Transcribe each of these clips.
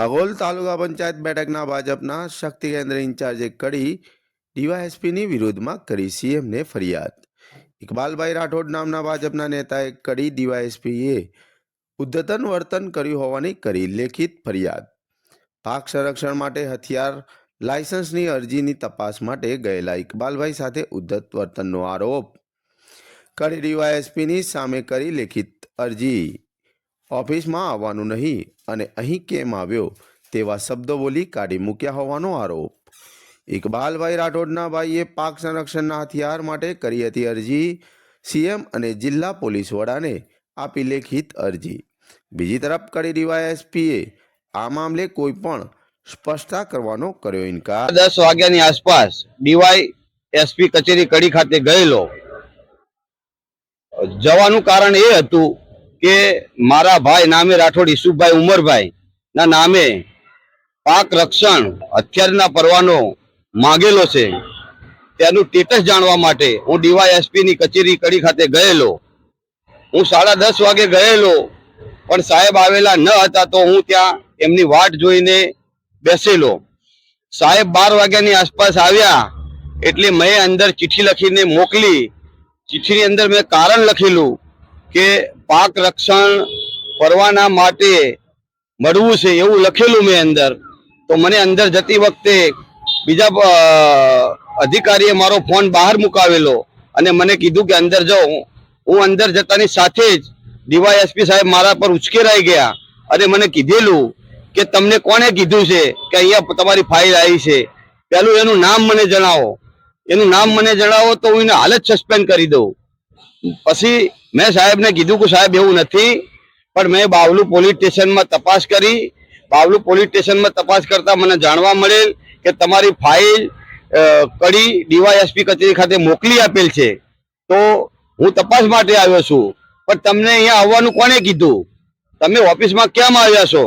અગોલ તાલુકા પંચાયત બેઠકના ભાજપના શક્તિ કેન્દ્ર ઇન્ચાર્જે કડી ડીવાયએસપીની વિરોધમાં કરી સીએમને ફરિયાદ. ઇકબાલભાઈ રાઠોડ નામના ભાજપના નેતાએ કડી ડીવાયએસપીએ ઉદ્ધતન વર્તન કર્યું હોવાની કરી લેખિત ફરિયાદ. પાક સંરક્ષણ માટે હથિયાર લાયસન્સની અરજીની તપાસ માટે ગયેલા ઇકબાલભાઈ સાથે ઉદ્ધત વર્તનનો આરોપ. કડી ડીવાયએસપીની સામે કરી લેખિત અરજી. ઓફિસમાં આવવાનું નહીં અને અહીં કેમ આવ્યો તેવા શબ્દો બોલી કાઢી મૂક્યા હોવાનો આરોપ. ઇકબાલભાઈ રાઠોડના ભાઈએ પાક સંરક્ષણના હથિયાર માટે કરી હતી અરજી. સીએમ અને જિલ્લા પોલીસ વડાને આપી લેખિત અરજી. બીજી તરફ કડી ડીવાયએસપીએ આ મામલે કોઈ પણ સ્પષ્ટતા કરવાનો કર્યો ઇનકાર. 10 વાગ્યાની આસપાસ ડીવાયએસપી કચેરી કડી ખાતે ગયેલો. જવાનું કારણ એ હતું કે મારા ભાઈ નામે રાઠોડ ઈસુભાઈ ઉમરભાઈ ના નામે પાક રક્ષણ હથિયારના પરવાનો માંગેલો છે. તેનું સ્ટેટસ જાણવા માટે હું ડીવાયએસપી ની કચેરી કડી ખાતે ગયેલો. હું 10:30 વાગે ગયેલો, પણ સાહેબ આવેલા ન હતા તો હું ત્યાં એમની વાટ જોઈને બેસેલો. સાહેબ 12 વાગ્યાની આસપાસ આવ્યા એટલે મેં અંદર ચિઠ્ઠી લખીને મોકલી. ચિઠ્ઠીની અંદર મેં કારણ લખેલું કે પાક રક્ષણ પરવાના માટે મળવું છે એવું લખેલું મેં અંદર. તો મને અંદર જતી વખતે બીજા અધિકારીએ મારો ફોન બહાર મુકાવેલો અને મને કીધું કે અંદર જાઓ. હું અંદર જતાની સાથે જ ડીવાયએસપી સાહેબ મારા પર ઉશ્કેરાઈ ગયા અને મને કીધેલું કે તમને કોણે કીધું છે કે અહીંયા તમારી ફાઇલ આવી છે? પહેલું એનું નામ મને જણાવો. એનું નામ મને જણાવો તો હું એને હાલ જ સસ્પેન્ડ કરી દઉં. પછી મેં સાહેબને કીધું કે સાહેબ એવું નથી, પણ મેં બાવલુ પોલીસ સ્ટેશનમાં તપાસ કરી. બાવલુ પોલીસ સ્ટેશનમાં તપાસ કરતા મને જાણવા મળેલ કે તમારી ફાઇલ કડી ડીવાયએસપી કચેરી ખાતે મોકલી આપેલ છે. તો હું તપાસ માટે આવ્યો છું, પણ તમને અહીંયા આવવાનું કોને કીધું? તમે ઓફિસમાં કેમ આવ્યા છો?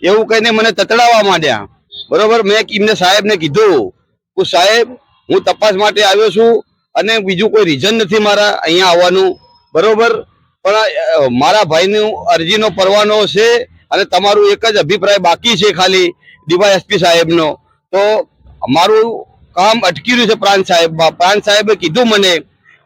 એવું કહીને મને તતડાવવા માંડ્યા. બરોબર, મેં એમને સાહેબને કીધું કે સાહેબ હું તપાસ માટે આવ્યો છું અને બીજું કોઈ રીઝન નથી મારા અહીંયા આવવાનું. બરોબર, પણ મારા ભાઈનું અરજીનો પરવાનો છે અને તમારું એક જ અભિપ્રાય બાકી છે ખાલી ડીવાયએસપી સાહેબનો. તો અમારું કામ અટકી રહ્યું છે. પ્રાંત સાહેબે કીધું મને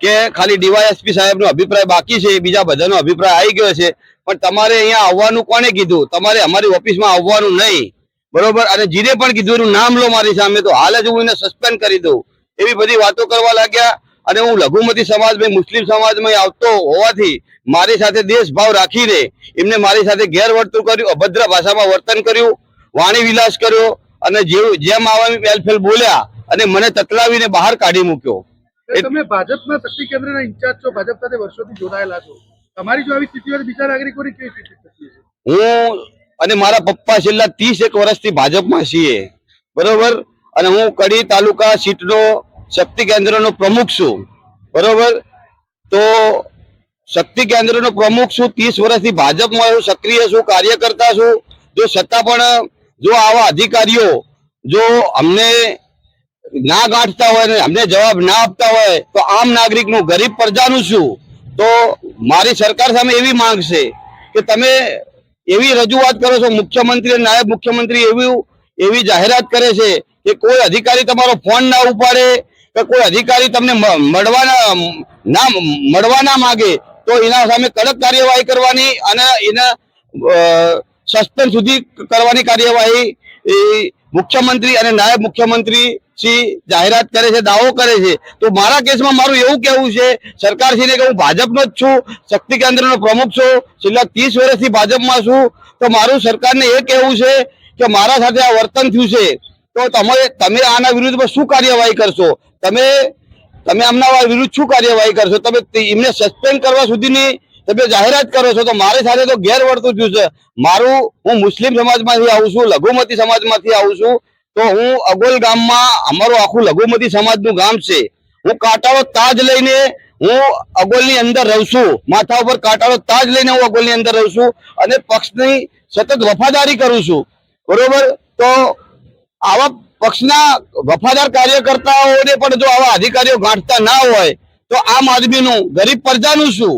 કે ખાલી ડીવાયએસપી સાહેબનો અભિપ્રાય બાકી છે, બીજા બધાનો અભિપ્રાય આવી ગયો છે. પણ તમારે અહીંયા આવવાનું કોને કીધું? તમારે અમારી ઓફિસમાં આવવાનું નહીં. બરોબર, અને જીને પણ કીધું એનું નામ લો મારી સામે તો હાલ જ હું એને સસ્પેન્ડ કરી દઉં. એવી બધી વાતો કરવા લાગ્યા. અને હું લઘુમતી સમાજમાં, મુસ્લિમ સમાજમાં આવતો હોવાથી મારી સાથે દેશભાવ રાખીને એમને મારી સાથે ગેરવર્તન કર્યું, અભદ્ર ભાષામાં વર્તન કર્યું, વાણી વિલાસ કર્યો અને જેમ આવા વેલફેલ બોલ્યા અને મને તતલાવીને બહાર કાઢી મૂક્યો. તમે ભાજપના શક્તિ કેન્દ્રના ઇન્ચાર્જ છો, ભાજપ સાથે વર્ષોથી જોડાયેલા છો. તમારી જો આવી સ્થિતિ હોય તો બીજા નાગરિકોની કેવી સ્થિતિ થતી હશે? હું અને મારા પપ્પા છેલ્લા 31 વર્ષથી ભાજપમાં છીએ. બરોબર, અને હું કડી તાલુકા સીટનો શક્તિ કેન્દ્રનો પ્રમુખ છું. બરોબર, તો શક્તિ કેન્દ્રનો પ્રમુખ છું. 30 વર્ષથી ભાજપમાં હું સક્રિય છું, કાર્યકર્તા છું. જો છતાં પણ જો આવા અધિકારીઓ જો અમને ના ગાંઠતા હોય ને અમને જવાબ ના આપતા હોય તો આમ નાગરિકનું, ગરીબ પ્રજાનું શું? તો મારી સરકાર સામે એવી માંગ છે કે તમે એવી રજૂઆત કરો છો. મુખ્યમંત્રી અને નાયબ મુખ્યમંત્રી એવી જાહેરાત કરે છે કે કોઈ અધિકારી તમારો ફોન ના ઉપાડે કે કોઈ અધિકારી તમને મળવા ના માંગે તો એના સામે કડક કાર્યવાહી કરવાની અને એના સસ્પેન્ડ સુધી કરવાની કાર્યવાહી મુખ્યમંત્રી અને નાયબ મુખ્યમંત્રી જાહેરાત કરે છે, દાવો કરે છે. તો મારા કેસમાં મારું એવું કહેવું છે સરકારશ્રીને કે હું ભાજપનો જ છું, શક્તિ કેન્દ્રનો પ્રમુખ છું, છેલ્લા 30 વર્ષથી ભાજપમાં છું. તો મારું સરકારને એ કહેવું છે કે મારા સાથે આ વર્તન થયું છે તો તમે આના વિરુદ્ધમાં શું કાર્યવાહી કરશો? તમે આમના વિરુદ્ધ શું કાર્યવાહી કરશો? તમે એમને સસ્પેન્ડ કરવા સુધીની તમે જાહેરાત કરો છો. તો મારી સાથે તો ગેરવર્તન થયું છે. હું મુસ્લિમ સમાજમાંથી આવું છું, લઘુમતી સમાજમાંથી આવું છું. તો હું અગોલ ગામમાં, અમારું આખું લઘુમતી સમાજનું ગામ છે. હું કાંટાળો તાજ લઈને હું અગોલની અંદર રહું છું. માથા ઉપર કાંટાળો તાજ લઈને હું અગોલની અંદર રહું છું અને પક્ષની સતત વફાદારી કરું છું. બરોબર, તો આવા પક્ષના વફાદાર કાર્યકર્તાઓને પણ જો આવા અધિકારીઓ ગાંઠતા ના હોય તો આમ આદમીનું, ગરીબ પ્રજાનું શું?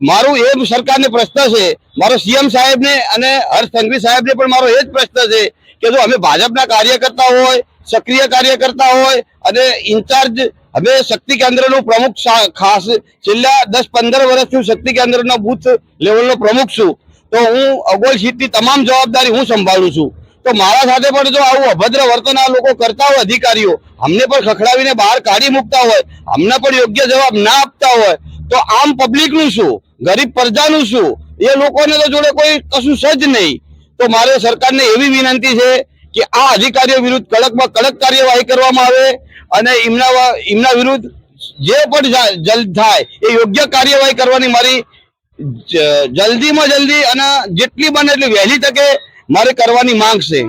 મારું એ સરકારને પ્રશ્ન છે, મારો સીએમ સાહેબને અને હર્ષ સંઘવી સાહેબને પણ મારો એ જ પ્રશ્ન છે કે જો અમે ભાજપના કાર્યકર્તા હોય, સક્રિય કાર્યકર્તા હોય અને ઇન્ચાર્જ અમે શક્તિ કેન્દ્રનું પ્રમુખ ખાસ છેલ્લા 10-15 વર્ષથી હું શક્તિ કેન્દ્રના બુથ લેવલનો પ્રમુખ છું, તો હું અગોલ સીટની તમામ જવાબદારી હું સંભાળું છું. તો મારા સાથે પણ જો આવું અભદ્ર વર્તન આ લોકો કરતા હોય, અધિકારીઓ અમને પણ ખખડાવીને બહાર કાઢી મૂકતા હોય, અમને પણ યોગ્ય જવાબ ના આપતા હોય, તો આમ પબ્લિકનું શું, ગરીબ પ્રજાનું શું? એ લોકોને તો જોડે કોઈ કશું સજ નહીં. તો મારે સરકારને એવી વિનંતી છે કે આ અધિકારીઓ વિરુદ્ધ કડકમાં કડક કાર્યવાહી કરવામાં આવે અને એમના વિરુદ્ધ જે પણ જલ્દ થાય એ યોગ્ય કાર્યવાહી કરવાની મારી જલ્દીમાં જલ્દી અને જેટલી બને એટલી વહેલી તકે મારે કરવાની માંગ છે.